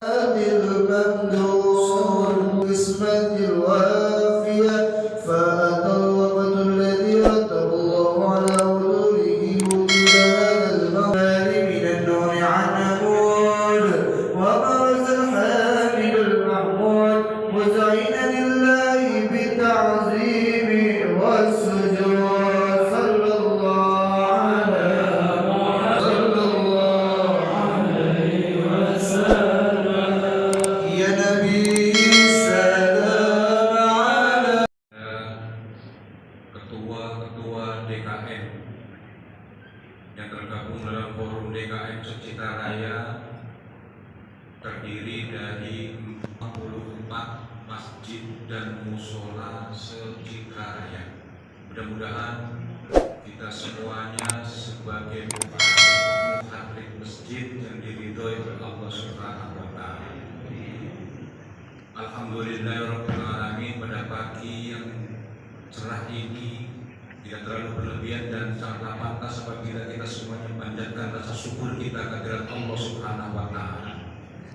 الممدود قسمة الوافية فأتى الوقت الذي رتب الله على وجوده وجود هذا المغفر من النور عن عمود وبرز الحامد المحمود مزعنا لله بالتعظيم والسجود صلى الله عليه وسلم يا نبي السلام على ketua-ketua DKM yang tergabung dalam forum DKM Secitra Raya terdiri dari 44 masjid dan musola Secitra Raya. Mudah-mudahan kita semuanya sebagai muhadrid masjid yang diridhoi oleh Allah Subhanahu wa taala. Alhamdulillahirabbil alamin, pada pagi yang cerah ini tidak terlalu berlebihan dan sangatlah pantas apabila kita semuanya memanjatkan rasa syukur kita kehadirat Allah Subhanahu wa taala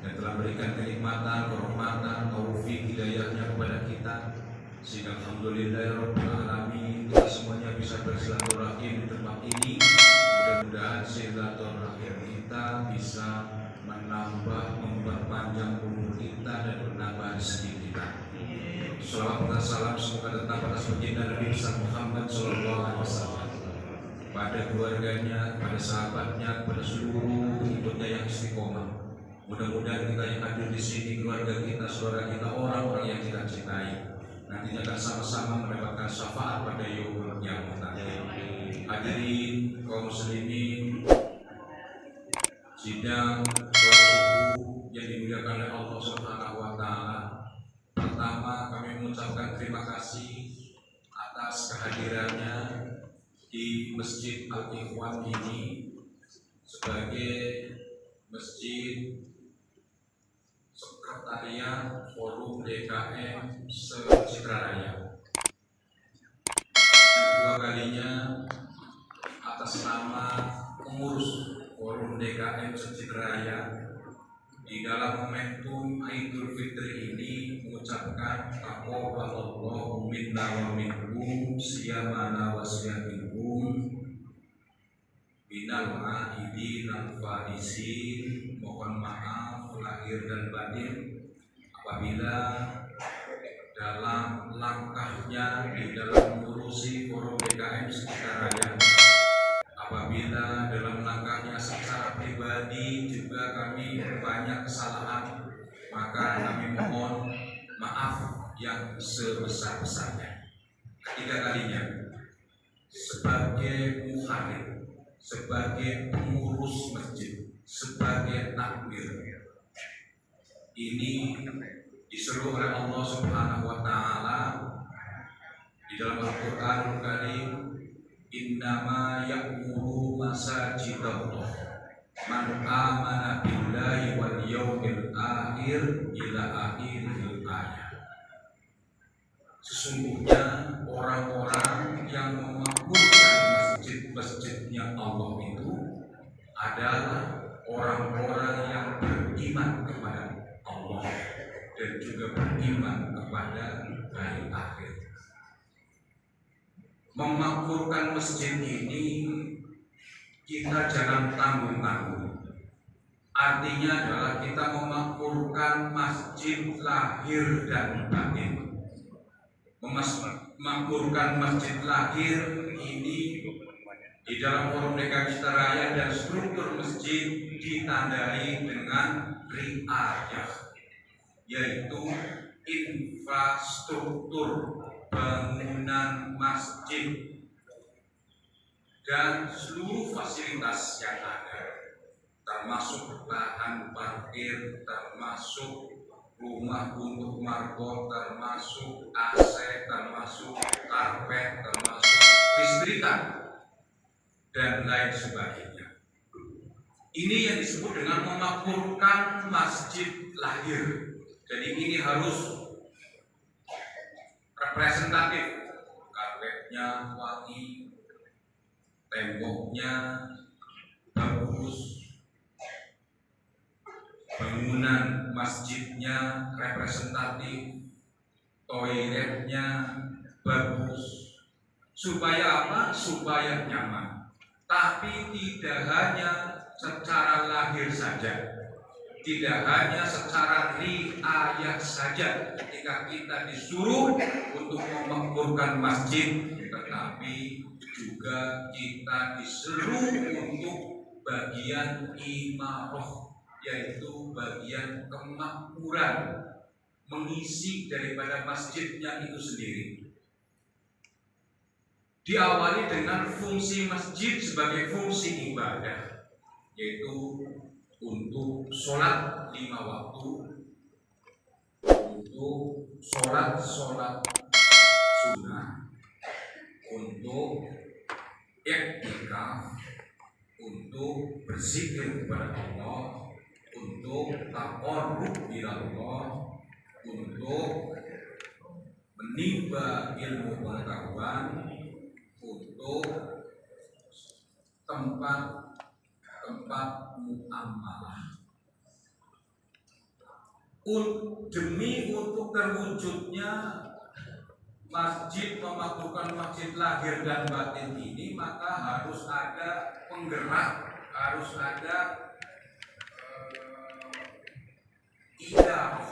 yang telah berikan kenikmatan, kehormatan, taufik, hidayahnya kepada kita, sehingga alhamdulillahirabbil alamin kita semuanya bisa bersilaturahim di tempat ini. Mudah-mudahan silaturahim kita bisa menambah, memperpanjang umur kita dan menambah rezeki kita. Salawat dan salam semoga tetap atas baginda Nabi besar Muhammad Sallallahu Alaihi Wasallam, pada keluarganya, pada sahabatnya, pada seluruh pengikutnya yang istiqomah. Mudah-mudahan kita yang hadir di sini, keluarga kita, saudara kita, orang-orang yang kita cintai, nantinya akan sama-sama mendapatkan syafaat pada yaumul qiyamah. Hadirin kaum muslimin, sidang sholat subuh yang dimuliakan oleh Allah Subhanahu wa taala. Pertama, kami mengucapkan terima kasih atas kehadirannya di Masjid Al-Ikhwan ini sebagai masjid sekretariat Forum DKM Secitra Raya. Yang kedua kalinya atas nama pengurus Forum DKM Secitra Raya di dalam momentum Idul Fitri ini mengucapkan taqabbalallahu minna wa minkum siyamana wa siyaminkum minal aidin al faizin. Mohon maaf lahir dan batin apabila dalam langkahnya di dalam mengurusi Forum DKM Secitra Raya, apabila dalam langkahnya secara pribadi juga kami banyak kesalahan, maka kami mohon maaf yang sebesar-besarnya. Ketiga kalinya, sebagai muhadrid, sebagai pengurus masjid, sebagai takmir, ini disuruh oleh Allah Subhanahu wa taala di dalam Al-Qur'anul Karim, innama ya'muru masajidallah man amana billahi wal yawmil akhir ila akhiril ayat. Sesungguhnya orang-orang yang memakmurkan masjid-masjidnya Allah itu adalah orang-orang yang beriman kepada Allah dan juga beriman kepada hari akhir. Memakmurkan masjid ini kita jangan tanggung-tanggung. Artinya adalah kita memakmurkan masjid lahir dan batin. Memakmurkan masjid lahir ini di dalam Forum DKM Secitra Raya dan struktur masjid ditandai dengan riayah, yaitu infrastruktur bangunan masjid dan seluruh fasilitas yang ada, termasuk lahan parkir, termasuk rumah untuk marbot, termasuk AC, termasuk karpet, termasuk listrikan dan lain sebagainya. Ini yang disebut dengan memakmurkan masjid lahir. Jadi ini harus representatif, karpetnya wangi, temboknya bagus, bangunan masjidnya representatif, toiletnya bagus. Supaya apa? Supaya nyaman. Tapi tidak hanya secara lahir saja, tidak hanya secara riayah saja ketika kita disuruh untuk memakmurkan masjid, tetapi juga kita disuruh untuk bagian imarah, yaitu bagian kemakmuran, mengisi daripada masjidnya itu sendiri. Diawali dengan fungsi masjid sebagai fungsi ibadah, yaitu untuk sholat 5 waktu, untuk sholat sunnah, untuk i'tikaf, untuk berzikir kepada Allah, untuk taqarrub ila Allah, untuk menimba ilmu pengetahuan, untuk tempat muamalah. Demi untuk terwujudnya masjid, memakmurkan masjid lahir dan batin ini, maka harus ada penggerak, harus ada idarah,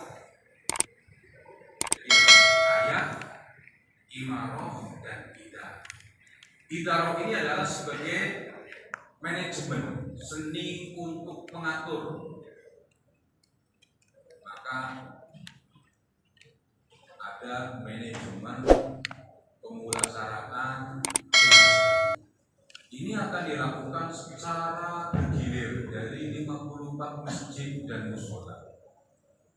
ayah, imarah, dan idarah. Idarah ini adalah sebagai manajemen, seni untuk mengatur. Maka ada manajemen pemulasaraan. Ini akan dilakukan secara bergilir dari 54 masjid dan mushola.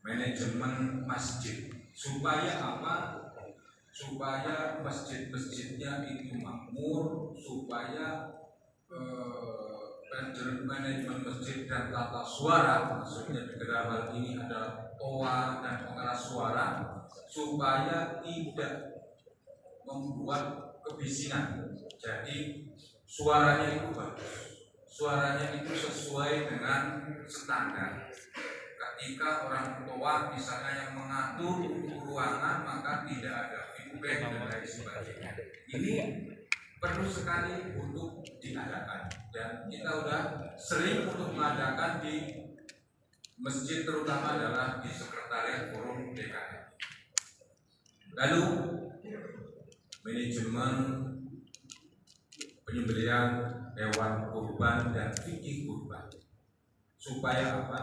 Manajemen masjid supaya apa? Supaya masjid-masjidnya itu makmur, supaya manajemen masjid dan tata suara, maksudnya di dalam hal ini adalah toa dan pengeras suara, supaya tidak membuat kebisingan. Jadi suaranya itu bagus, suaranya itu sesuai dengan standar. Ketika orang tua misalnya yang mengatur ruangan, maka tidak ada feedback dan lain sebagainya. Ini perlu sekali untuk diadakan, dan kita sudah sering untuk mengadakan di masjid, terutama adalah di sekretariat forum DKM. Lalu manajemen penyembelihan hewan kurban dan fikih kurban, supaya apa?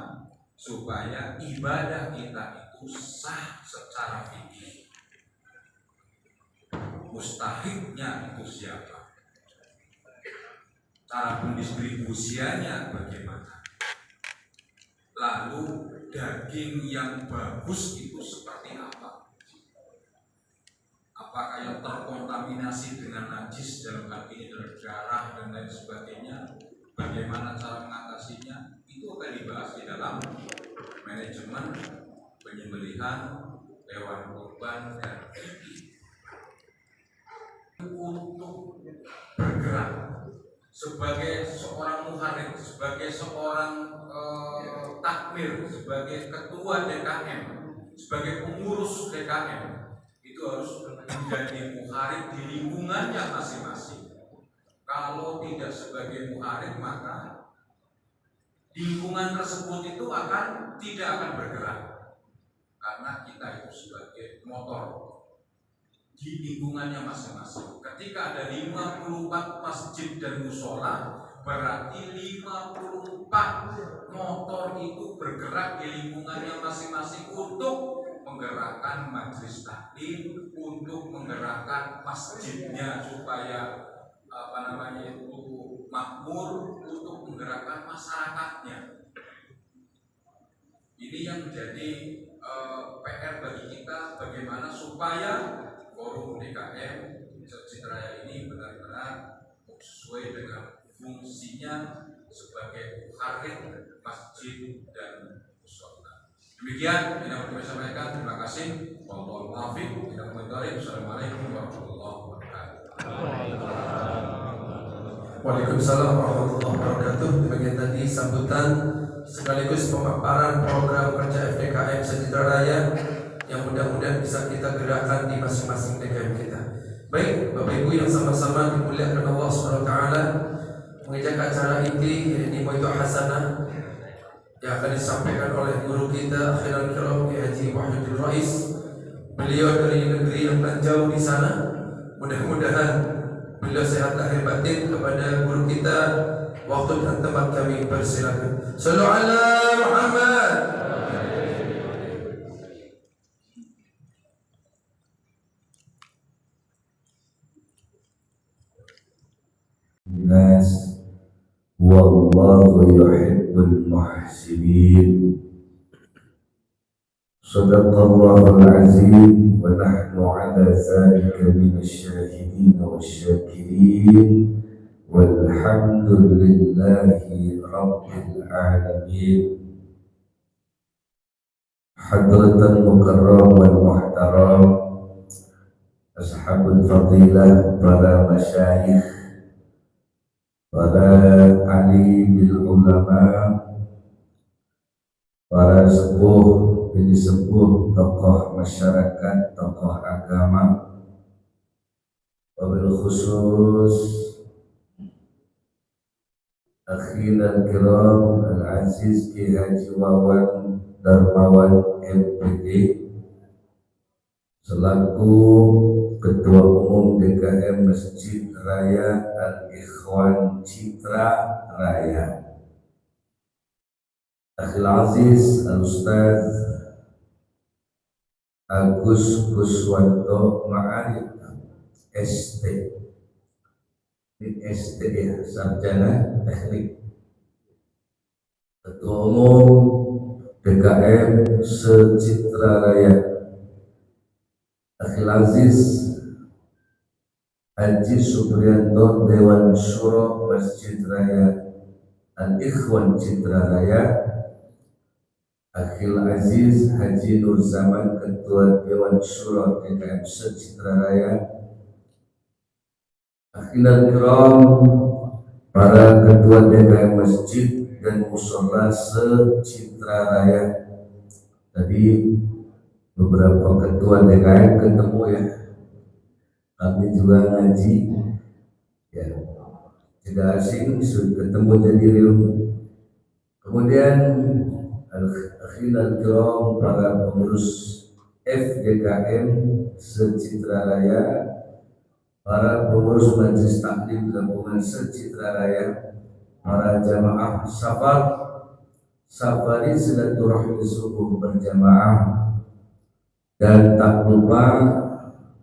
Supaya ibadah kita itu sah secara fikih. Mustahiknya itu siapa? Cara pendistribusiannya bagaimana? Lalu daging yang bagus itu seperti apa? Apakah yang terkontaminasi dengan najis, dalam hal ini darah dan lain sebagainya? Bagaimana cara mengatasinya? Itu akan dibahas di dalam manajemen penyembelihan hewan kurban dan fikih. Untuk bergerak sebagai seorang muharrim, sebagai seorang takmir, sebagai ketua DKM, sebagai pengurus DKM, itu harus menjadi muharrim di lingkungannya masing-masing. Kalau tidak sebagai muharrim, maka lingkungan tersebut itu tidak akan bergerak, karena kita itu sebagai motor di lingkungannya masing-masing. Ketika ada 54 masjid dan mushola, berarti 54 motor itu bergerak di lingkungannya masing-masing untuk menggerakkan majelis taklim, untuk menggerakkan masjidnya supaya itu makmur, untuk menggerakkan masyarakatnya. Ini yang menjadi PR bagi kita, bagaimana supaya forum DKM Masjid Raya ini benar-benar sesuai dengan fungsinya sebagai muharrim masjid dan mushola. Demikian yang dapat kami sampaikan. Terima kasih. Wallahul muwaffiq. Assalamualaikum warahmatullahi wabarakatuh. Waalaikumsalam warahmatullahi wabarakatuh. Demikian tadi sambutan sekaligus pemaparan program kerja FDKM Sejahtera Raya yang mudah-mudahan bisa kita gerakkan di masing-masing DKM kita. Baik, Bapak Ibu yang sama-sama dimuliakan Allah SWT, mengejak acara ini Moito Hasanah yang akan disampaikan oleh guru kita Akhirul Kiram Haji Wahidul Rais. Beliau dari negeri yang tak jauh di sana. Mudah-mudahan beliau sehat lahir batin. Kepada guru kita, waktu dan tempat kami persilakan. Sallu ala Muhammad. Nas wallahu yuhibbul muhsinin. Sadaqallahul azim wa nahnu ala dzalika minasyahidin wasyakirin walhamdulillahi rabbil alamin. Hadratan mukarram wal muhtaram, ashabul fadilah, para masyayikh, para alimul ulama, para sepuh, jadi sepuh, tokoh masyarakat, tokoh agama, wabil khusus akhirul kiram al-aziz Ki Haji Wawan Darmawan MPD selaku Ketua Umum DKM Masjid Raya Al-Ikhwan Citra Raya, Akhil Aziz Al-Ustaz Agus Kuswanto Ma'arif ST, ini ST ya, Sarjana Teknik, Ketua Umum DKM Se-Citra Raya, Akhil Aziz Haji Supriyanto Dewan Syuro Masjid Raya Al-Ikhwan Citra Raya, Akhil Aziz Haji Nur Zaman Ketua Dewan Syuro DKM Se-Citra Raya, Akhilul Kiram para Ketua DKM Masjid dan Mushola Se-Citra Raya. Tadi beberapa ketua DKM ketemu ya, kami juga ngaji ya, tidak asing sudah ketemu jadi ilmu. Kemudian Akhirul Kiram para pengurus FDKM Se-Citra Raya, para pengurus Majelis Taklim Gabungan Se-Citra Raya, para jamaah safari silaturahmi subuh berjamaah, dan tak lupa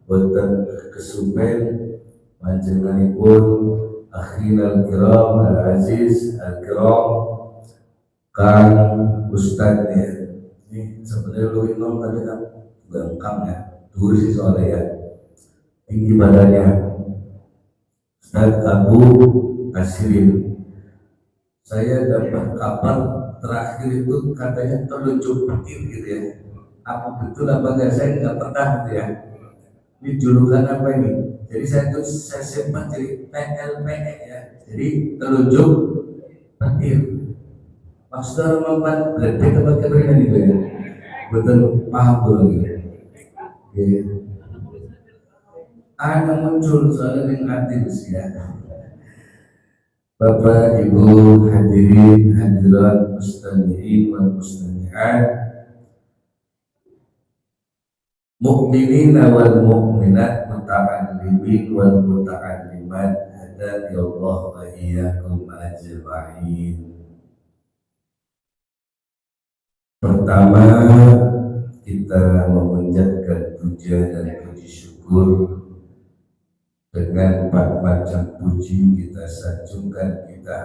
boten kesupen panjenenganipun Akhirul Kiram Al-Aziz Al-Kiram Kang Ustadz ya. Ini sebenarnya lu imam tadi kan lengkap ya, dulu sih soalnya ya, tinggi badannya, Ustadz Abu Asirin. Saya dapat kabar terakhir itu katanya telunjuk petir gitu ya. Apa betul apa enggak, saya nggak pernah gitu ya. Ini julukan apa ini? Jadi saya simpan jadi PLPE ya. Jadi telunjuk petir. Maksudnya memang berarti tempat keberinan itu ya. Betul paham tuh gitu. Ya. Ada muncul soalnya yang artis ya. Bapak Ibu hadirin hadirat mustami'in wal mustami'at, mukminin wal mukminat, muta'allimin wal muta'allimat, hadani Allah wa iyyakum ajma'in. Pertama, kita memanjatkan puja dan puji syukur dengan 4 macam puji. Kita sanjungkan, kita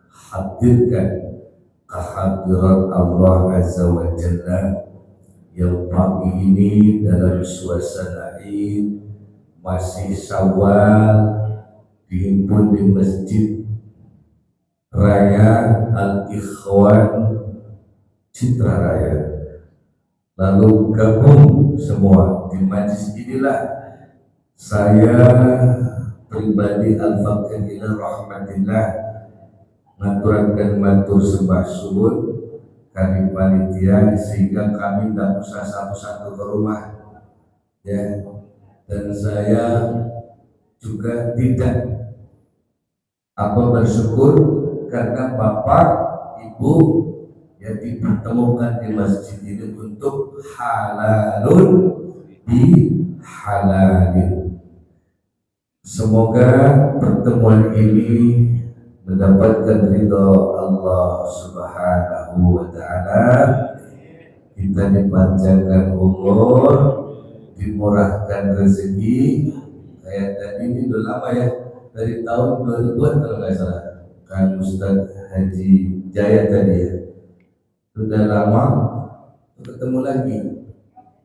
hadirkan kehadiran Allah Azza wa Jalla yang pagi ini dalam suasana Id, masih Syawal, dihimpun di Masjid Raya Al-Ikhwan Citra Raya, lalu gabung semua di majlis inilah saya pribadi al-faqir ila rahmatillah ngaturaken matur sembah suwun kami panitia sehingga kami tidak usah satu-satu ke rumah ya, dan saya juga tidak bersyukur karena bapak ibu yang dipertemukan di masjid ini untuk halalun bihalalin. Semoga pertemuan ini mendapatkan ridha Allah Subhanahu wa ta'ala, kita dipanjangkan umur, dimurahkan rezeki. Kayak tadi ini udah lama ya, dari tahun 2000-an kalau nggak salah kan Ustaz Haji Jaya tadi ya, sudah lama ketemu lagi,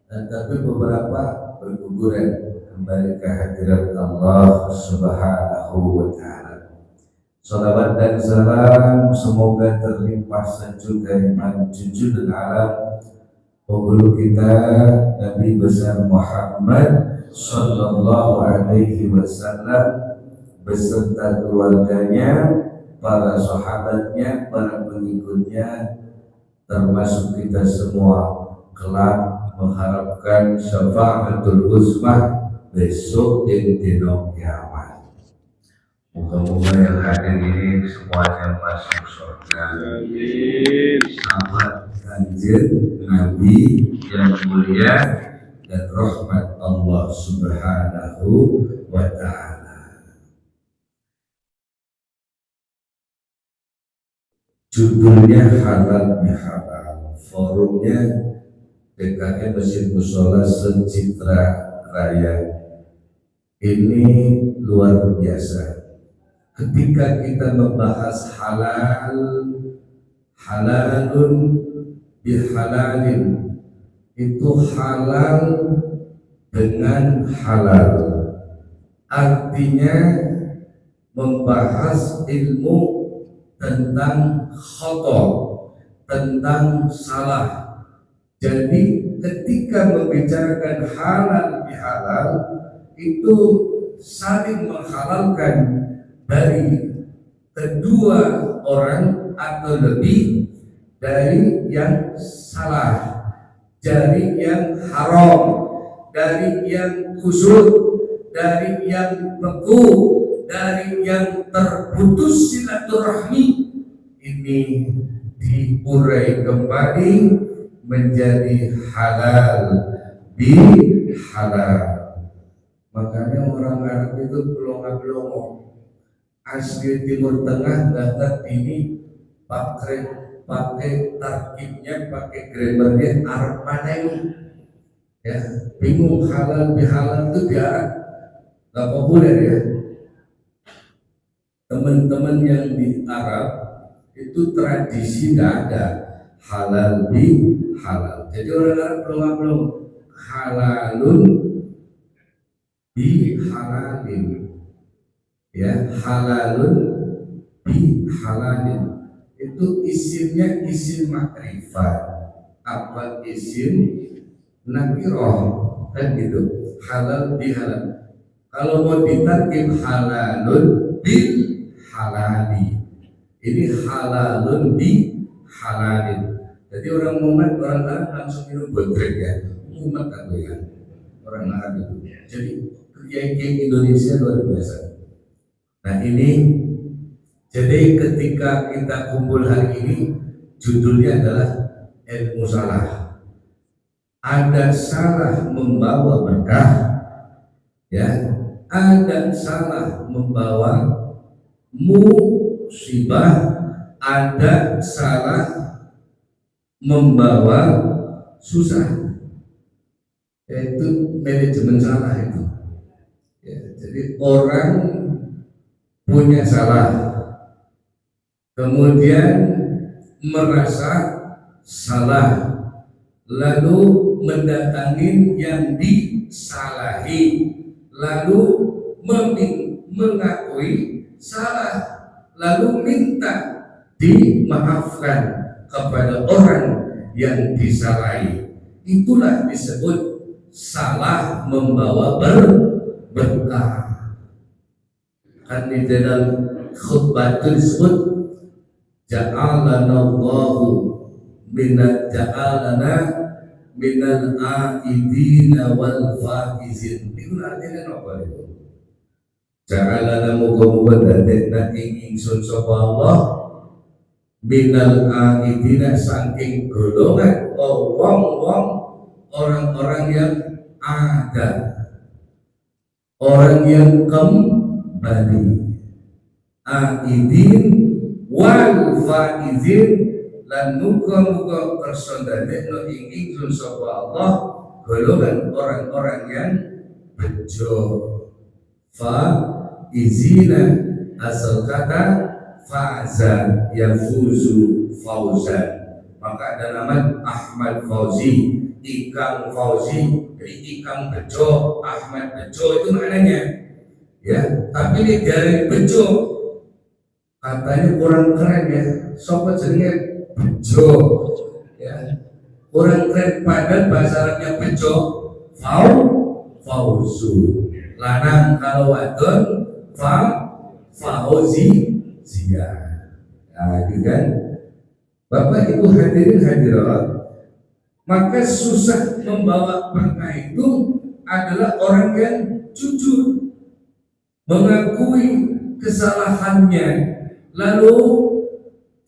tapi beberapa berguguran kembali ke hadirat Allah Subhanahu wa ta'ala. Salawat dan salam semoga terlimpah sanjung dari junjungan alam penghulu kita Nabi besar Muhammad sallallahu alaihi wasallam beserta keluarganya, para sahabatnya, para pengikutnya, termasuk kita semua kelak mengharapkan syafaatul uzmah besok di dino kiamat. Moga-moga yang hadir ini semuanya masuk surga. Amin. Sahabat Kanjeng Nabi yang mulia dan rahmat Allah Subhanahu wa ta'ala. Judulnya halal bihalal, forumnya DKM Masjid Mushola Secitra Raya. Ini luar biasa. Ketika kita membahas halalun bihalalin, itu halal dengan halal, artinya membahas ilmu tentang khata, tentang salah. Jadi ketika membicarakan halal bihalal itu saling menghalalkan dari kedua orang atau lebih dari yang salah, dari yang haram, dari yang kusut, dari yang beku, dari yang terputus silaturahmi. Ini diurai kembali menjadi halal bihalal. Makanya orang Arab itu pelongo-pelongo, asli Timur Tengah datang ini pakai tarkibnya, pakai grammarnya Arab mana ini ya, bingung. Halal bihalal itu dia nggak populer ya. Teman-teman yang di Arab itu tradisi nggak ada halal bihalal. Jadi orang Arab belum halalun bihalalin ya, halalun bihalalin itu isimnya isim makrifat, apa isim nakiroh kan gitu, halal bihalal. Kalau mau ditarkib halalun bil halali, ini halalun bihalalin. Jadi orang Arab langsung minum bodrek ya, umat aku ya orang Arab itu. Jadi kiai Indonesia luar biasa. Nah ini, jadi ketika kita kumpul hari ini, judulnya adalah ilmu salah. Ada salah membawa berkah, ya. Ada salah membawa musibah, ada salah membawa susah. Yaitu manajemen salah itu. Ya, jadi orang punya salah, kemudian merasa salah, lalu mendatangi yang disalahi, lalu mengakui salah, lalu minta dimaafkan kepada orang yang disalahi. Itulah disebut salah membawa berkah. Kan di dalam khutbah itu disebut ja'alana Allahu ja'alana minal aidina wal faizin. Itu artinya apa itu? Ja'alana muga-muga dadekna ing ingsun sapa Allah minal aidina saking golongan wong-wong orang-orang yang ada, orang yang kembali, aidin wal faizin, lan muga-muga kersa dadekno ing ingsun sapa Allah golongan orang-orang yang bejo. Faizina asal kata faza yafuzu fauzan, maka ada nama Ahmad Fauzi, Ikang Fauzi, jadi Ikang bejo, Ahmad bejo, itu maknanya ya. Tapi ini dari bejo katanya kurang keren ya, sobat jenenge bejo ya, kurang keren. Padahal bahasa Arabnya bejo fauzu, lanang kalau wadon fauzi zia. Nah gitu kan Bapak Ibu hadirin hadirat, maka susah membawa berkah itu adalah orang yang jujur, mengakui kesalahannya, lalu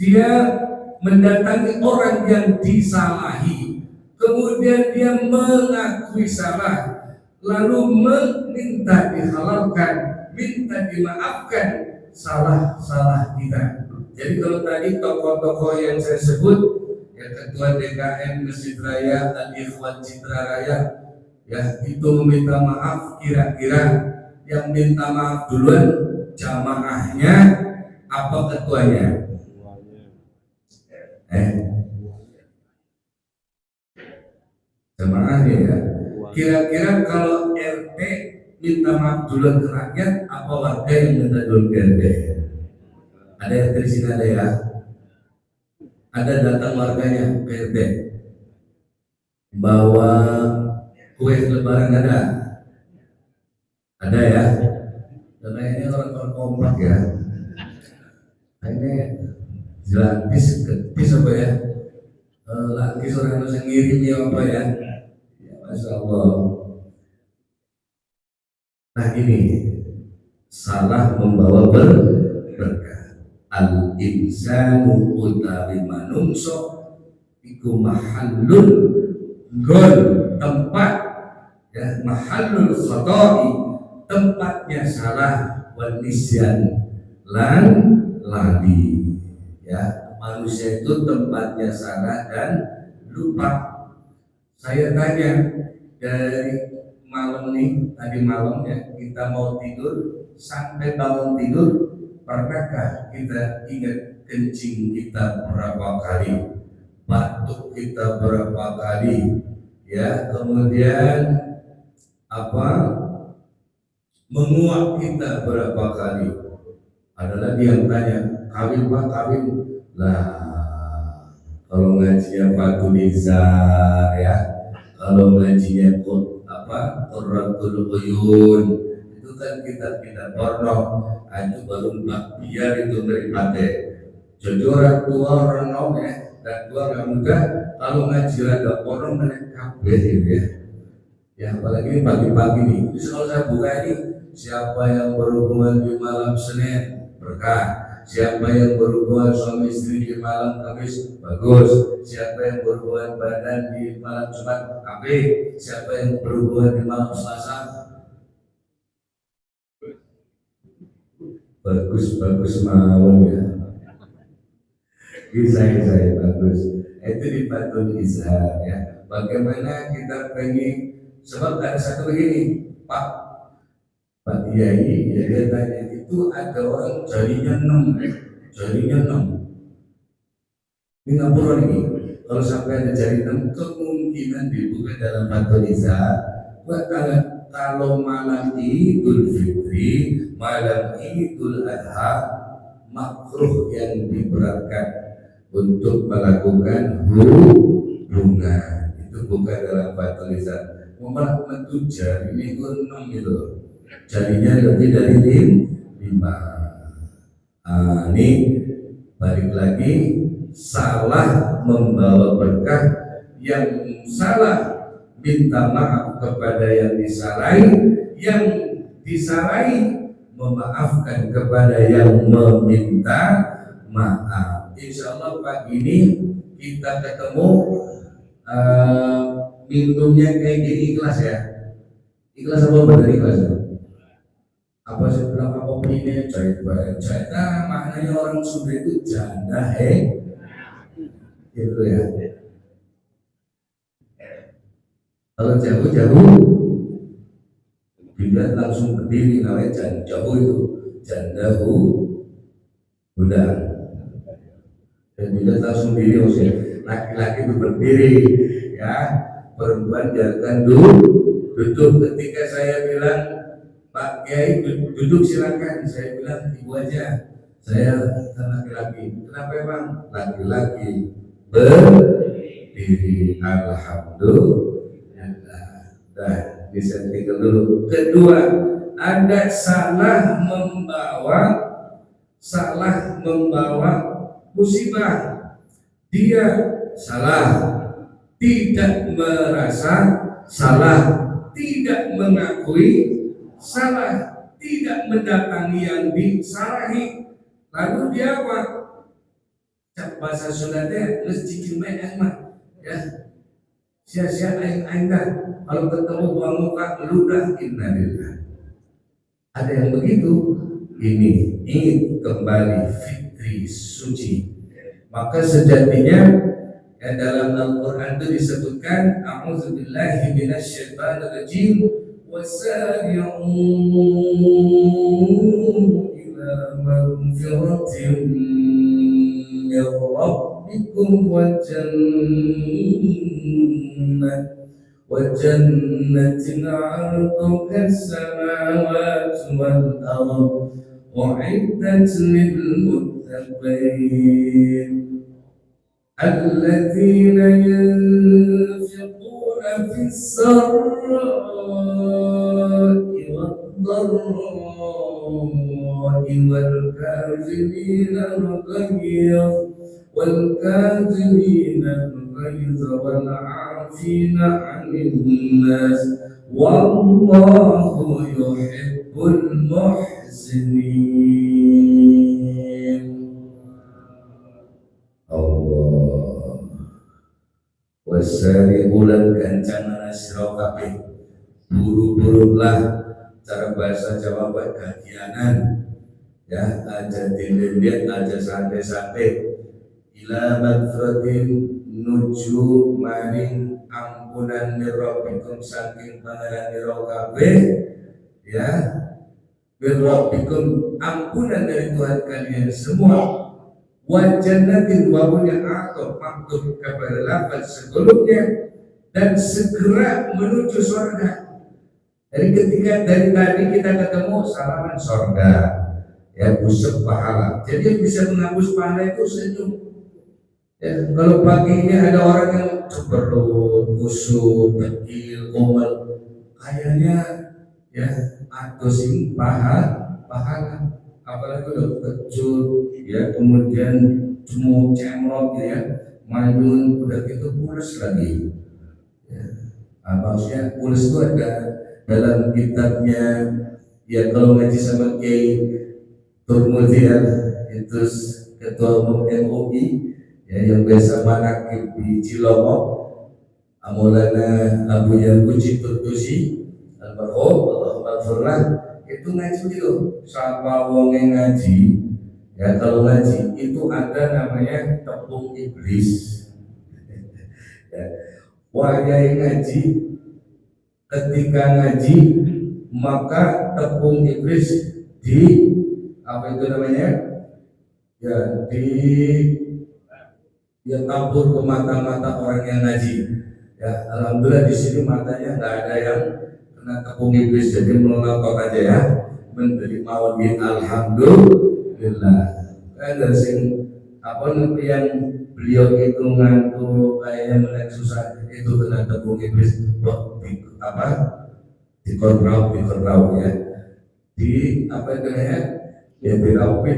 dia mendatangi orang yang disalahi, kemudian dia mengakui salah, lalu meminta dihalalkan, minta dimaafkan salah-salah kita. Jadi kalau tadi tokoh-tokoh yang saya sebut, ya Ketua DKM Masjid Raya, Al-Ikhwan Citra Raya, ya itu meminta maaf, kira-kira yang minta maaf duluan jamaahnya apa ketuanya? Jamaahnya ya. Kira-kira kalau RT minta maaf duluan ke rakyat, apa warga yang minta duluan ke RT? Ada RT di sini ada ya? Ada datang warganya ke RT bawa kue lebaran, ada ya? Karena ini orang kompak ya. Ini lapis apa ya? Lagi orang yang ngirimnya apa ya? Masya Allah. Nah ini salah membawa berkah. Al-insanu utawi manungso iku mahallun gol, tempat ya, mahallul khata'i, tempatnya salah, wan nisyan lan lali ya. Manusia itu tempatnya salah dan lupa. Saya tanya dari malam nih, tadi malam ya, kita mau tidur sampai bangun tidur, pernahkah kita ingat kencing kita berapa kali, batuk kita berapa kali, ya, kemudian apa, menguap kita berapa kali? Ada lagi yang tanya, kawin pak, kawin lah. Kalau ngajinya Fatulizar ya, kalau ngajinya Qurratul Uyun, itu kan kitab-kitab porno, itu baru biar itu daripada. Jadi orang tua orang nom ya, dan tua nggak muda, kalau ngaji ada porno mereka kabeh ya. Ya apalagi pagi-pagi nih. Jadi kalau saya buka ini, siapa yang berhubungan di malam Senin berkah. Siapa yang berhubungan suami istri di malam Kamis bagus. Siapa yang berhubungan badan di malam Jumat apik. Siapa yang berhubungan di malam Selasa bagus malam ya. Saya bagus. Itu di Fatul Izhar ya. Bagaimana kita pengen, sebab ada satu begini Pak Kiai ya, dia tanya itu ada orang jarinya 6 ini ngapura nih, kalau sampai ada jari 6 kemungkinan dibuka dalam Fatul Izhar. Kalau malam Idul Fitri, malam Idul Adha, makruh yang diberatkan untuk melakukan hubungan, itu bukan dalam Fatul Izhar. Malah metu jari ini 6 gitu, jarinya lebih dari 5. Ini balik lagi salah membawa berkah, yang salah minta maaf kepada yang disalahi, yang disalahi memaafkan kepada yang meminta maaf. Insya Allah pagi ini kita ketemu minumnya kayak gini, ikhlas ya. Ikhlas apa benar ikhlas ya? Apa sih bilang apa ini cair banget cair? Nah, maknanya orang Sunda itu janda gitu ya. Kalau jauh-jauh dilihat langsung berdiri, namanya jauh itu jandahu udah. Dan dilihat langsung diri, maksudnya laki-laki itu berdiri ya, perempuan jangan duduk. Ketika saya bilang Pak Kiai duduk silakan, saya bilang ibu aja, saya laki-laki. Kenapa emang laki-laki berdiri? Alhamdulillah. Dah bisa tinggal dulu. Kedua, ada salah membawa musibah. Dia salah, tidak merasa salah, tidak mengakui salah, tidak mendatangi yang disalahi. Lalu dia apa? Bahasa Sundanya masjid mah ya. Sia-sia aing dah. Kalau ketemu buang muka ludah innalillah. Ada yang begitu. Ini ingin kembali fitri suci. Maka sejatinya ya, dalam Al-Quran itu disebutkan a'udzubillahi minasyaitonirrajim wasari'u ila magfiratin min rabbikum wa jannatin 'arduha as-samawati wal ardh u'iddat lil muttaqin الذين ينفقون في السراء والضراء والكاظمين الغيظ والعافين عن الناس والله يحب المحسنين. Allah wasari ulan kancangan sira kabeh, buru-burulah, cara bahasa Jawa buat kagianan ya, aja dilihat aja santai-santai ila magfiratin nuju maring ampunan mirabbikum saking pangeran ira kabeh ya, mirabbikum ampunan dari Tuhan kalian semua, wajannatin wawunya atau maktub kepada lafaz sebelumnya, dan segera menuju surga. Jadi ketika dari tadi kita ketemu salaman surga ya, busuk pahala. Jadi yang bisa menghapus pahala itu senyum ya. Kalau pagi ini ada orang yang ceperut, kusut, dekil, komal, kayaknya ya atau sing pahala, apalagi udah kecut ya, kemudian cemuk cemrot ya, manyun, udah gitu pules lagi ya. Maksudnya pules itu ada dalam kitabnya ya, kalau ngaji sama Kiai Turmudi itu ketua umum MUI ya, yang biasa manakib di Cilomok, Maulana Abu Yaquji Turtusi almarhum Allahumma ghfirlah, itu ngaji gitu. Siapa wong yang ngaji ya, kalau ngaji itu ada namanya tepung iblis ya. Wahai ngaji, ketika ngaji maka tepung iblis di apa itu namanya ya, di ya tabur ke mata-mata orang yang ngaji ya. Alhamdulillah di sini matanya nggak ada yang kena tepung iblis, jadi melotot aja ya, menjadi mawon bin alhamdulillah. Ada sing apa yang beliau itu ngantuk kayaknya mulai susah, itu kena tepung iblis apa dikontrol ya, di apa itu ya, ya diraupi.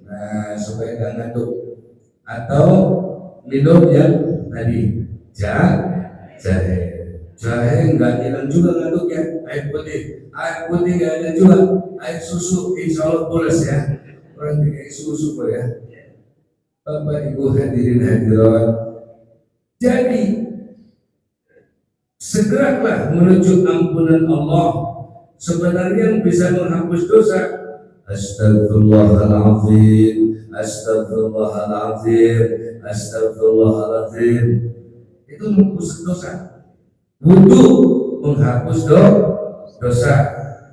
Nah Nah, supaya nggak ngantuk. Atau minum yang tadi jahe. Jahe nggak hilang juga ngantuknya. Air putih nggak ada juga. Air susu insya Allah bolos ya. Orang pakai susu kok ya. Bapak Ibu hadirin hadirat. Jadi segeralah menuju ampunan Allah. Sebenarnya yang bisa menghapus dosa. Astagfirullahaladzim, astagfirullahaladzim, astagfirullahaladzim. Itu menghapus dosa. Wudu menghapus dosa.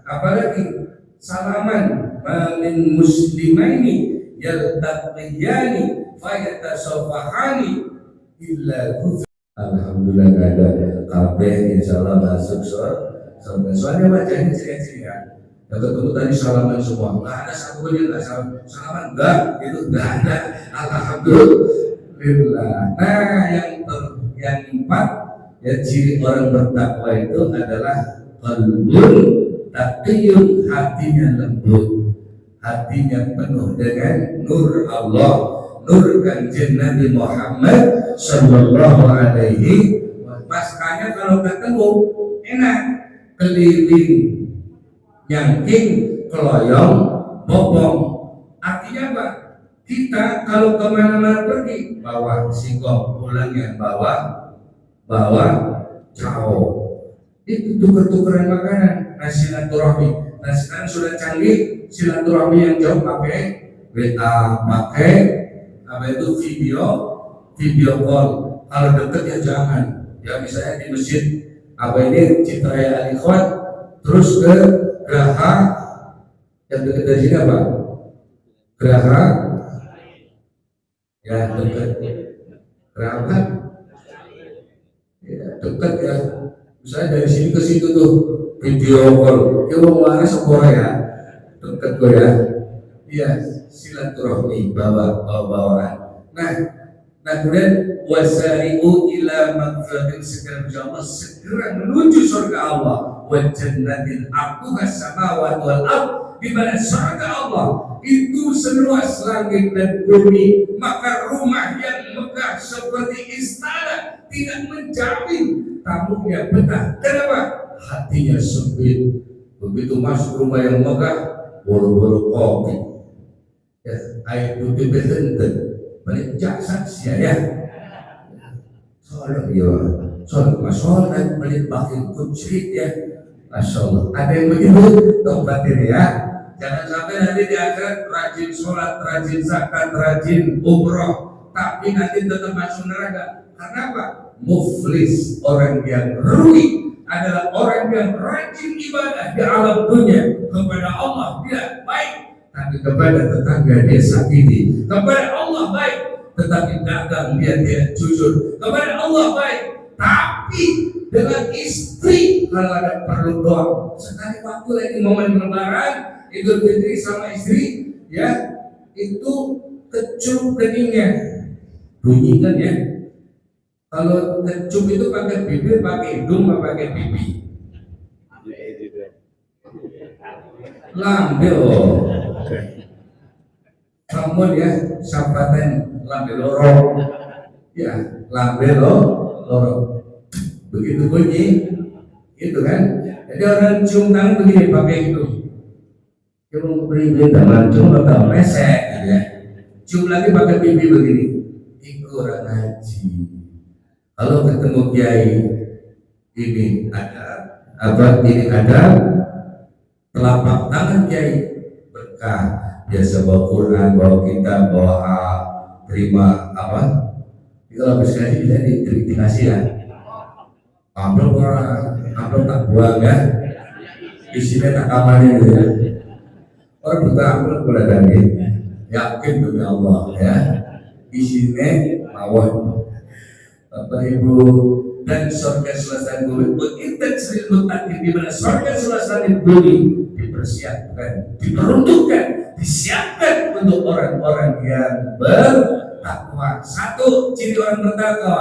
Apalagi salaman min muslimaini yaltaqiyani fayatasafahani illa kufr. Alhamdulillah nggak ada kabeh, insyaallah masuk soalnya bacanya ciri-ciri ya. Yang ketemu tadi salaman semua, nggak ada satu pun yang nggak salaman, enggak, itu nggak ada. Alhamdulillah. Nah, yang empat ya, ciri orang bertakwa itu adalah qalbun taqiyun, hatinya lembut, hatinya penuh dengan nur Allah, nur kanjeng Nabi Muhammad sallallahu alaihi wasallam. Paskanya kalau ketemu enak, keliling, nyangking, keloyong, bopong. Artinya apa? Kita kalau kemana-mana pergi bawa singkong, pulangnya bawa cao. Itu tuker-tukeran makanan. Nah, silaturahmi. Nah, sekarang sudah canggih, silaturahmi yang jauh pakai WA, pakai apa itu video call. Kalau deket ya jangan. Ya misalnya di masjid apa ini Citraya Al-Ikhwan, terus ke Geraha yang dekat dari sini apa? Geraha ya dekat Geraha ya dekat ya. Misalnya dari sini ke situ tuh video call. Kita mau mana sekolah ya? Dekat kok ya. Iya, silaturahmi bawaan. Nah kemudian wasari'u ila magfiratin, segera menuju surga Allah, wa jannatin arduha samawati wal ard, di mana surga Allah itu seluas langit dan bumi. Maka rumah yang megah seperti istana tidak menjamin tamunya betah. Kenapa? Hatinya sempit. Begitu masuk rumah yang megah, boro-boro kopi ya, air putih berhenti balik jaksa ya. Soalnya ya, soalnya balik bakin kucrit ya. Masya Allah. Ada yang begitu, tobatin ya. Jangan sampai nanti di akhirat rajin sholat, rajin zakat, rajin umroh, tapi nanti tetap masuk neraka. Karena apa? Muflis, orang yang rugi adalah orang yang rajin ibadah di alam dunia kepada Allah dia baik, tapi kepada tetangga dia sakiti. Kepada Allah baik, tetapi dagang dia tidak jujur. Kepada Allah baik, tapi dengan istri kalau ada perlu doang. Sekali waktu lagi momen lebaran, Idul Fitri sama istri, ya itu kecup keningnya, bunyikan ya. Kalau kecup itu pakai bibir, pakai hidung, pakai pipi. Lambe oh. Kamu ya sampatan lambe loro. Ya, lambe loro. Begitu bunyi, itu kan. Jadi orang cium tangan begini pakai hidung. Cium pipi tangan, cium atau mesek, gitu ya. Cium lagi pakai pipi begini. Itu orang ngaji. Kalau ketemu kiai ini ada apa? Ini ada telapak tangan kiai berkah, biasa bawa Quran, bawa kitab, bawa terima apa? Kalau habis ngaji bisa dikasih ya. Amplop tak buang ya. Isinya tak kamarnya gitu ya. Orang buta amplop boleh lagi. Yakin demi Allah ya. Isinya mawar. Bapak Ibu, dan surga selesai bumi berintek seribu takdir, di mana surga selesai bumi dipersiapkan, diperuntukkan, disiapkan untuk orang-orang yang bertakwa. Satu ciri orang bertakwa,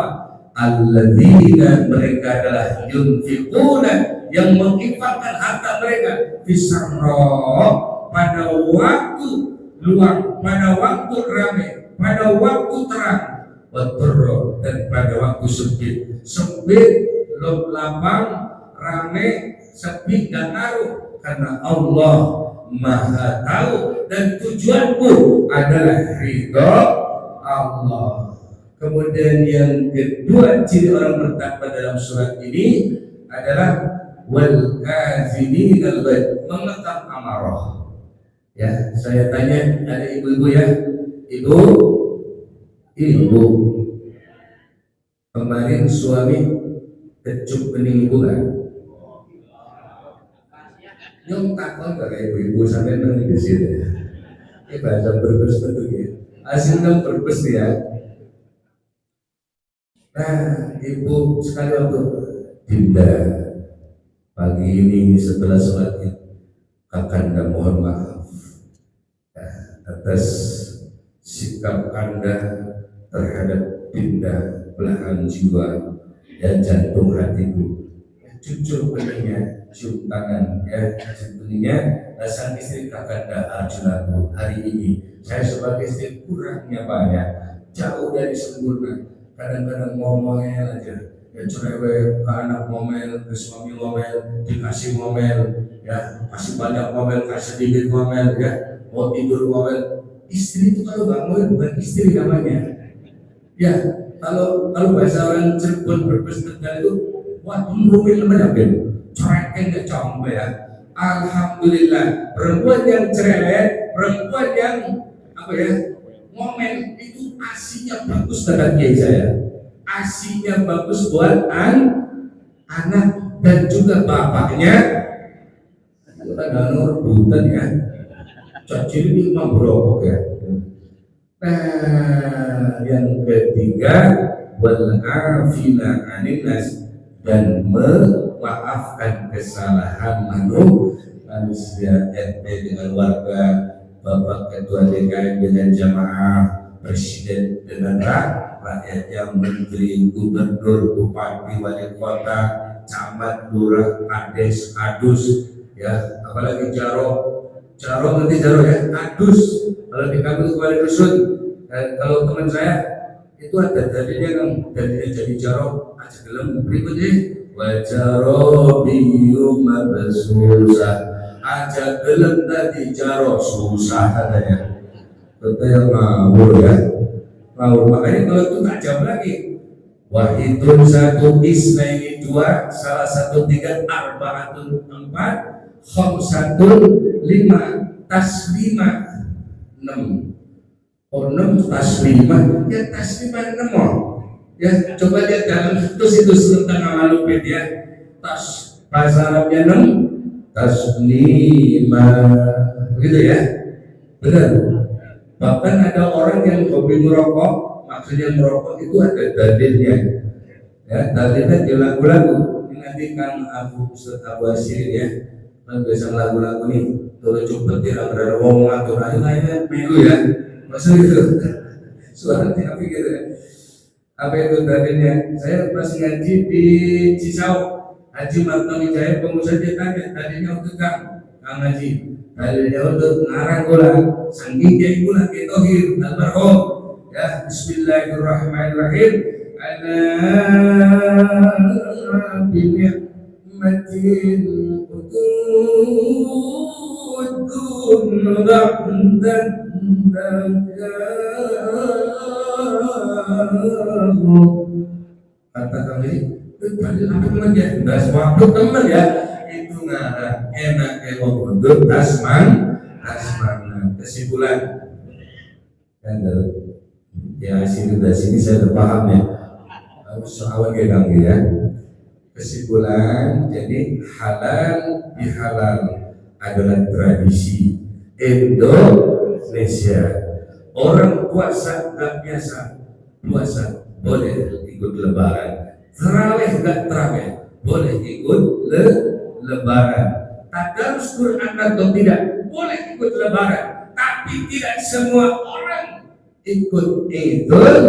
alladzina, mereka adalah yunfiquna, yang menginfakkan harta mereka, fisarra, pada waktu luang, pada waktu ramai, pada waktu terang, waturro, dan pada waktu sempit. Sempit, lapang, ramai, sepi, dan ngaruh, karena Allah Maha tahu dan tujuanku adalah ridho Allah. Kemudian yang kedua ciri orang bertakwa dalam surat ini adalah wal kazimin al ghaid, mengetam amarah. Ya, saya tanya ada ibu-ibu ya, ibu kemarin suami kecup bening bulan. Yang takon kayak ibu-ibu sampai nang di sini. Ini bahasa berbes betul ya. Hasilnya berbes ya. Nah, ibu sekali waktu Dinda pagi ini setelah sholat Kakanda mohon maaf atas sikap Anda terhadap Dinda belahan jiwa dan jantung hatiku. Jujur benarnya, cium tangan ya, sebetulnya sang istri Kakanda Arjunaku hari ini saya sebagai istri kurangnya banyak, jauh dari sempurna. Kadang-kadang ngomongnya aja ya, cerewet ke anak ngomel, ke suami ngomel, dikasih ngomel ya, kasih banyak ngomel, kasih sedikit ngomel ya, mau tidur ngomel. Istri itu kalau nggak ngomel bukan istri namanya ya. Kalau bahasa orang Cirebon Brebes Tegal itu wah ngomel banyak kan, cerewet nggak combe ya. Alhamdulillah perempuan yang cerewet, perempuan yang apa ya, ngomel itu asinya bagus kata kiai saya. Asinya bagus buat anak dan juga bapaknya. Kita nggak rebutan ya. Cacil ini memang berokok ya. Nah, yang ketiga wal afina aninas, dan memaafkan kesalahan manusia, RT dengan warga, Bapak Ketua DKM dengan jamaah, Presiden dengan rakyat, yang menteri, gubernur, bupati, wali kota, camat, lurah, kades, adus, ya, apalagi jaro nanti jaro ya, adus. Kalau di kami wali dusun, kalau teman saya itu ada dalilnya kan, dalilnya jadi jaro aja gelem berikutnya wajaro biyum abasusa, aja gelem tadi jaro susah katanya. Kita yang ngawur ya, ngawur. Makanya kalau itu tak jawab lagi wahidun satu, isnaini dua, salah satu tiga, arbaatun empat, khamsatun lima, taslima enam. Oh 6 taslima ya, taslima 6 ya. Coba lihat dalam situs tentang amalupit ya, tas bahasa Arabnya 6 taslima begitu ya, benar. Bahkan ada orang yang hobi merokok, maksudnya merokok itu ada dalilnya ya, dalilnya di lagu-lagu. Ini nanti kan Ustaz Abu Asir ya, kan biasa lagu-lagu nih turun cepet ya, ada ngomong atau lain-lainnya melu ya. Maksud itu suaranya apa gitu ya? Apa itu dalilnya? Saya pas ngaji di Cisau, Haji Marta Wijaya, pengusaha dia tanya dalilnya untuk kang ngaji, dalilnya untuk ngarang gula, sangking dia gula ketohir almarhum ya. Bismillahirrahmanirrahim. Ala bini'matin udun ba'dan kata kami tadi teman ya, das waktu teman ya, itu ngarah enak emang untuk tasman. Kesimpulan kan ya, sini saya udah paham ya, soal kayak ya. Kesimpulan, jadi halal bihalal adalah tradisi Indonesia. Orang puasa gak biasa puasa boleh ikut lebaran, terawih gak terawih boleh ikut lebaran, tadarus Quran atau tidak boleh ikut lebaran. Tapi tidak semua orang ikut Idul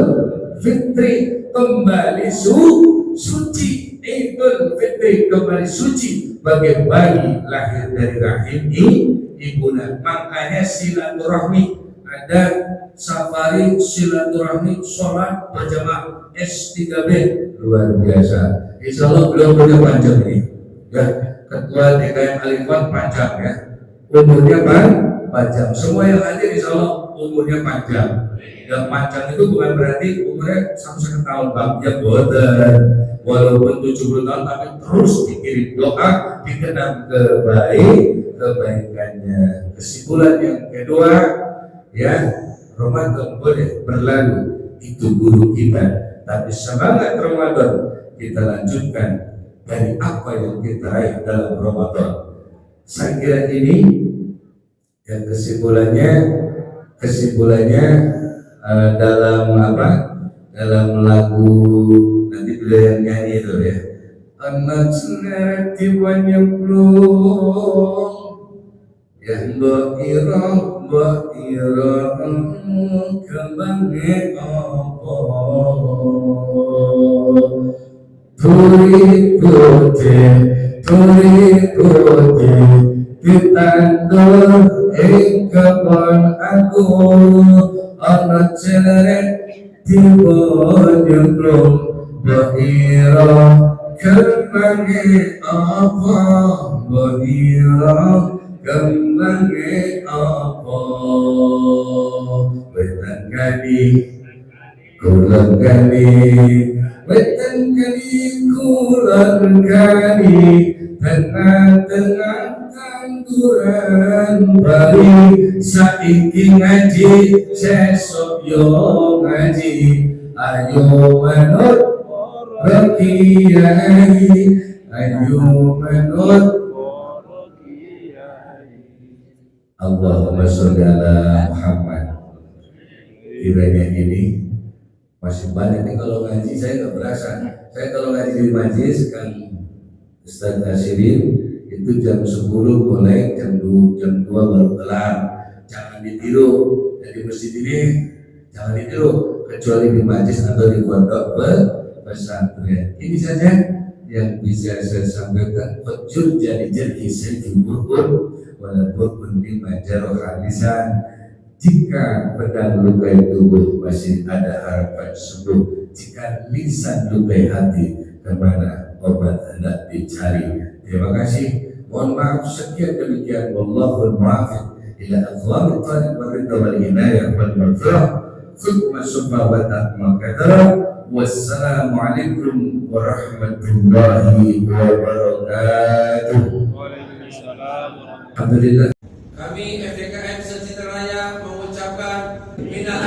Fitri, kembali suci. Idul Fitri kembali suci bagi bayi lahir dari rahim ibunda. Makanya silaturahmi ada safari silaturahmi sholat berjamaah S3B luar biasa. Insya Allah beliau punya panjang ini ya, ketua DKM Alifat panjang ya, umurnya panjang. Semua yang hadir insya Allah umurnya panjang. Yang panjang itu bukan berarti umurnya 1,5 tahun bang, ya boten. Walaupun 70 tahun tapi terus dikirim doa, dikenang kebaikannya. Kesimpulan yang kedua ya, Ramadan boleh berlalu, itu guru kita, tapi semangat Ramadan kita lanjutkan dari apa yang kita raih dalam Ramadan. Saya kira ini yang kesimpulannya dalam apa? Dalam lagu nanti beliau yang nyanyi itu ya. Anak senati banyak belum ya mbak ira kembangnya apa turi kote ditandur kebon aku anak senati Dibonyong Bahira Kembangi apa Bahira Kembangi apa Wetan gani Kulang gani Wetan gani Kulang gani Tengah-tengah tanduran bari saiki ngaji sesok yo ngaji ayo menut berkiai ayo menut Allahumma sholli ala Muhammad. Kiranya ini masih banyak nih kalau ngaji, saya nggak berasa. Saya kalau ngaji di majlis kan Ustaz Asyirin itu jam 10 mulai, jam 2 baru kelar. Jangan ditiru. Jadi masjid ini jangan ditiru kecuali di majlis atau di pondok pesantren. Ini saja yang bisa saya sampaikan. Fajur jadi saya jumhurun walaupun di majaroh hadisan. Jika pedang lukai tubuh masih ada harapan sembuh. Jika lisan lukai hati kemana obat hendak dicari. Terima kasih. Mohon maaf sekian demikian. Wallahul muwaffiq ila aqwamit thariq wa ridha wal hinayah wal maghfirah. Khutbah sunnah wa ta'ma qadara. Wassalamualaikum warahmatullahi wabarakatuh. Alhamdulillah. Kami FDKM Secitra Raya mengucapkan minal